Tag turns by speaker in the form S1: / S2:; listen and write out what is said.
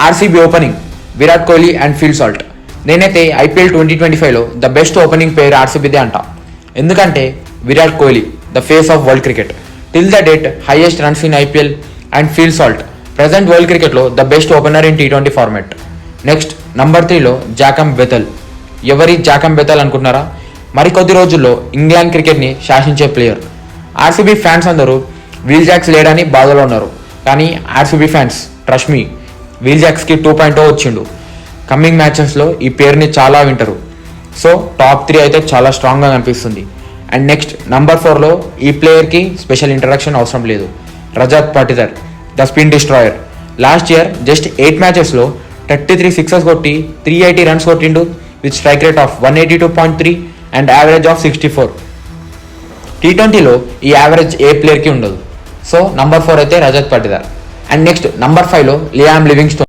S1: RCB opening Virat Kohli and Phil Salt. నేనైతే IPL 2025లో the best opening player ఆర్సీబీదే అంటా. ఎందుకంటే Virat Kohli the face of world cricket till the date, highest runs in IPL, and Phil Salt present world క్రికెట్లో the best opener in T20 format. Next number 3లో Jacob Bethell. ఎవరి Jacob Bethell అనుకుంటున్నారా? మరికొద్ది రోజుల్లో England క్రికెట్ని శాసించే ప్లేయర్. ఆర్సీబీ ఫ్యాన్స్ అందరూ Will Jacks లేడని బాధలో ఉన్నారు, కానీ RCB fans trust me, wheel జాక్స్కి 2.0 వచ్చిండు. కమింగ్ మ్యాచెస్లో ఈ పేరుని చాలా వింటారు. సో టాప్ 3 అయితే చాలా స్ట్రాంగ్గా కనిపిస్తుంది. అండ్ నెక్స్ట్ నంబర్ 4లో ఈ ప్లేయర్కి స్పెషల్ ఇంట్రడక్షన్ అవసరం లేదు, Rajat Patidar the spin destroyer. Last year just 8 మ్యాచెస్లో 33 సిక్సెస్ కొట్టి 380 రన్స్ కొట్టిండు with strike rate of 182.3 and average of 64. T20లో ఈ యావరేజ్ ఏ ప్లేయర్కి ఉండదు. సో నంబర్ 4 అయితే Rajat Patidar. And next number 5లో లియామ్ లివింగ్స్టోన్.